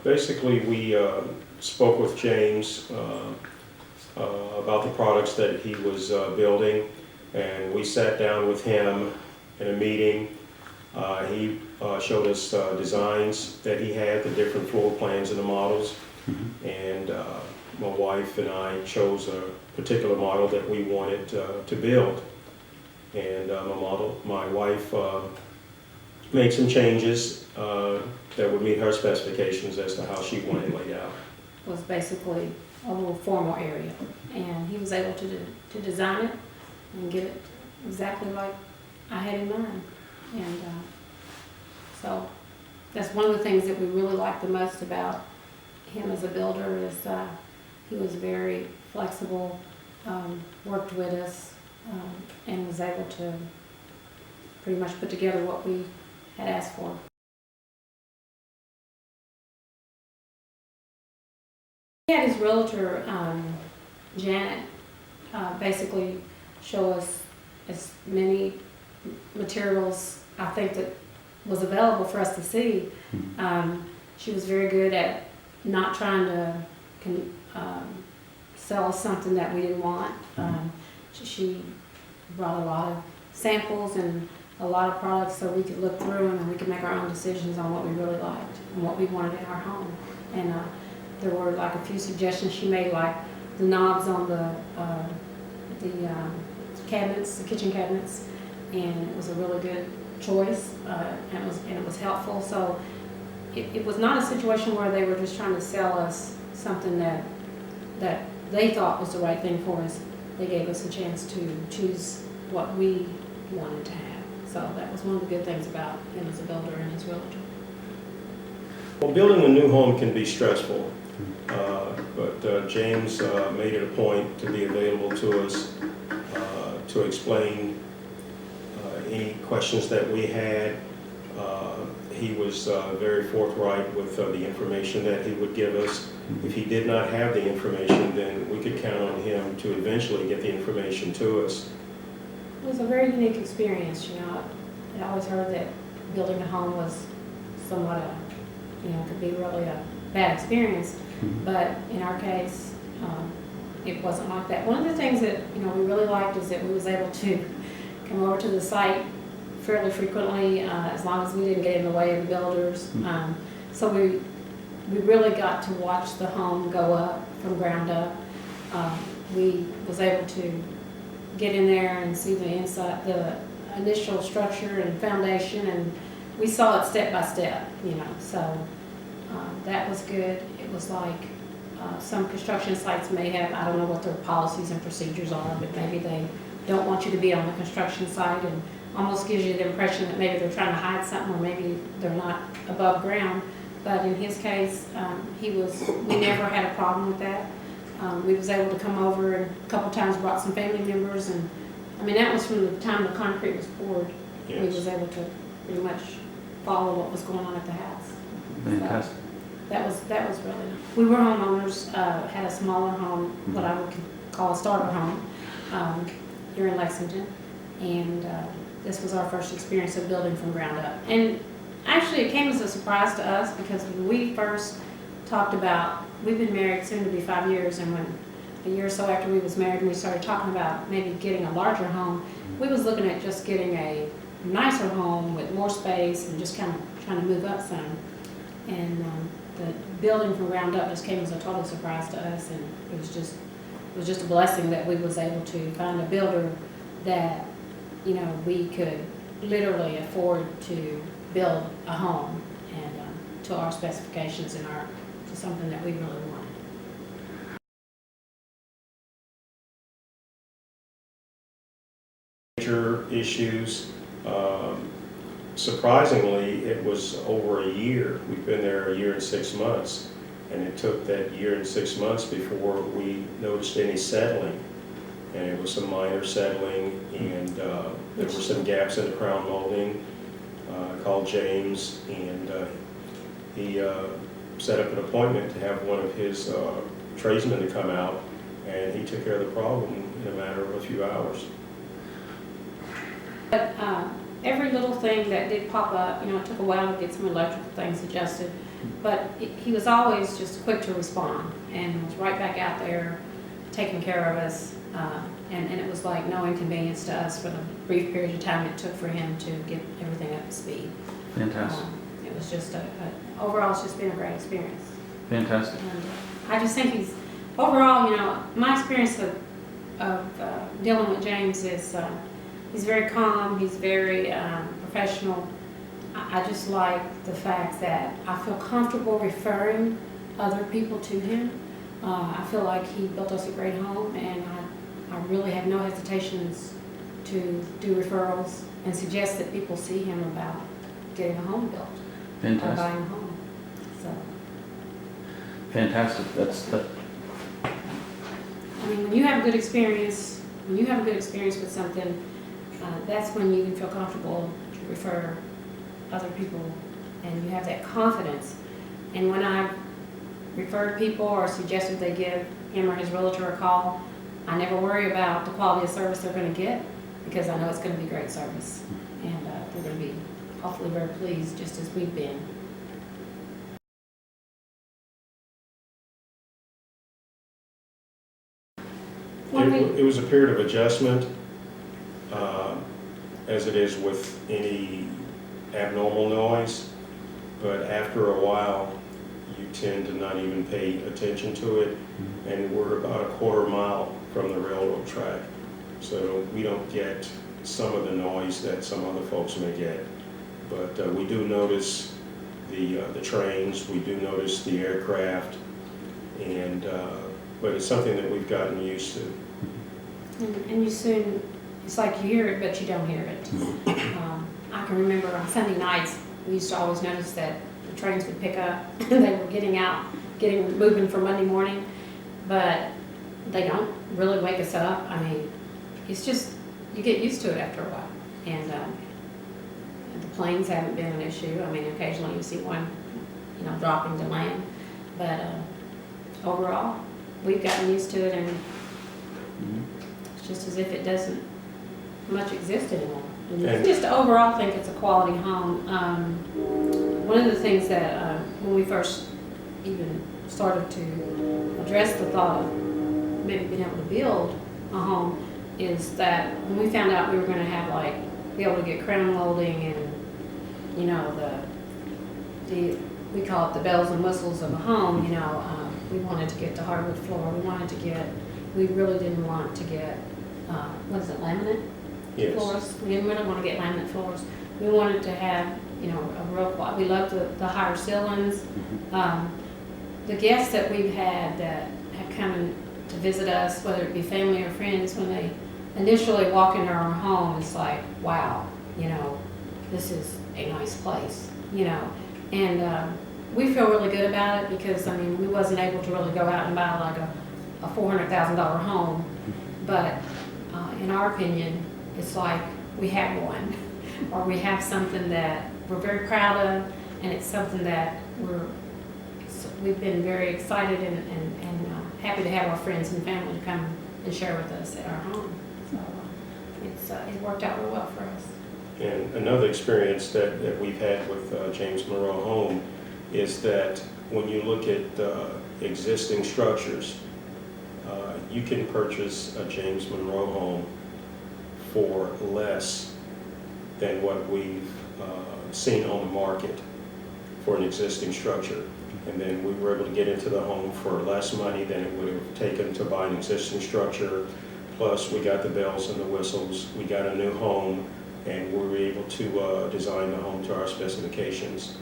Basically, we spoke with James about the products that he was building, and we sat down with him in a meeting. He showed us designs that he had, the different floor plans and the models, and my wife and I chose a particular model that we wanted to build. And my wife made some changes that would meet her specifications as to how she wanted it laid out. It was basically a little formal area, and he was able to design it and get it exactly like I had in mind. And so that's one of the things that we really liked the most about him as a builder is he was very flexible, worked with us, and was able to pretty much put together what we had asked for. He had his realtor, Janet, basically show us as many materials I think that was available for us to see. She was very good at not trying to sell us something that we didn't want. She brought a lot of samples and a lot of products so we could look through them and we could make our own decisions on what we really liked and what we wanted in our home. And there were like a few suggestions she made, like the knobs on the cabinets, the kitchen cabinets, and it was a really good choice, and it was helpful. So it was not a situation where they were just trying to sell us something that they thought was the right thing for us. They gave us a chance to choose what we wanted to have. So that was one of the good things about him as a builder and his realtor. Well, building a new home can be stressful, but James made it a point to be available to us to explain any questions that we had. He was very forthright with the information that he would give us. If he did not have the information, then we could count on him to eventually get the information to us. It was a very unique experience, you know. I always heard that building a home was somewhat could be really a bad experience, but in our case, it wasn't like that. One of the things that we really liked is that we was able to come over to the site fairly frequently, as long as we didn't get in the way of the builders. So we really got to watch the home go up from ground up. We was able to get in there and see the inside, the initial structure and foundation, and we saw it step by step, so that was good. It was like some construction sites may have, I don't know what their policies and procedures are, but maybe they don't want you to be on the construction site, and almost gives you the impression that maybe they're trying to hide something, or maybe they're not above ground. But in his case, we never had a problem with that. We was able to come over, and a couple times brought some family members, and I mean that was from the time the concrete was poured. Yes. We was able to pretty much follow what was going on at the house. Fantastic. So that was really nice. We were homeowners, had a smaller home, what I would call a starter home, here in Lexington, and this was our first experience of building from ground up. And actually it came as a surprise to us, because when we first talked about, we've been married soon to be 5 years, and when a year or so after we was married and we started talking about maybe getting a larger home, we was looking at just getting a nicer home with more space and just kind of trying to move up some. And the building from ground up just came as a total surprise to us, and it was just a blessing that we was able to find a builder that we could literally afford to build a home and to our specifications and to something that we really wanted. Major issues. Surprisingly, it was over a year. We've been there a year and 6 months, and it took that year and 6 months before we noticed any settling. And it was some minor settling, and there were some gaps in the crown molding. I called James, and he set up an appointment to have one of his tradesmen to come out, and he took care of the problem in a matter of a few hours. But every little thing that did pop up, it took a while to get some electrical things adjusted, but he was always just quick to respond and was right back out there taking care of us. And it was like no inconvenience to us for the brief period of time it took for him to get everything up to speed. Fantastic. It was just overall, it's just been a great experience. Fantastic. And I just think overall, my experience of dealing with James is he's very calm, he's very professional. I just like the fact that I feel comfortable referring other people to him. I feel like he built us a great home, and I really have no hesitations to do referrals and suggest that people see him about getting a home built. Or Fantastic. buying a home. So, Fantastic. when you have a good experience, with something, that's when you can feel comfortable to refer other people, and you have that confidence. And when I've referred people or suggested they give him or his realtor a call, I never worry about the quality of service they're going to get, because I know it's going to be great service, and they're going to be hopefully very pleased, just as we've been. It was a period of adjustment, as it is with any abnormal noise, but after a while, you tend to not even pay attention to it, and we're about a quarter mile from the railroad track, so we don't get some of the noise that some other folks may get. But we do notice the trains, we do notice the aircraft, and but it's something that we've gotten used to. And you soon, it's like you hear it, but you don't hear it. I can remember on Sunday nights, we used to always notice that the trains would pick up, and they were moving for Monday morning, but they don't really wake us up. It's just, you get used to it after a while. And the planes haven't been an issue. Occasionally you see one, dropping to land, but overall, we've gotten used to it, and it's just as if it doesn't much exist anymore. And I just overall think it's a quality home. One of the things that when we first even started to address the thought of maybe being able to build a home is that when we found out we were going to have be able to get crown molding and we call it the bells and whistles of a home. We wanted to get the hardwood floor. We really didn't want to get laminate floors. We didn't really want to get laminate floors. We wanted to have a real quality. We loved the higher ceilings. The guests that we've had that have come in to visit us, whether it be family or friends, when they initially walk into our home, it's like, wow, this is a nice place, and we feel really good about it, because we wasn't able to really go out and buy a $400,000 home, but in our opinion, it's like we have one, or we have something that we're very proud of, and it's something that we've been very excited and happy to have our friends and family to come and share with us at our home. So it worked out real well for us. And another experience that we've had with James Monroe Home is that when you look at existing structures, you can purchase a James Monroe home for less than what we've seen on the market for an existing structure. And then we were able to get into the home for less money than it would have taken to buy an existing structure. Plus, we got the bells and the whistles. We got a new home, and we were able to design the home to our specifications.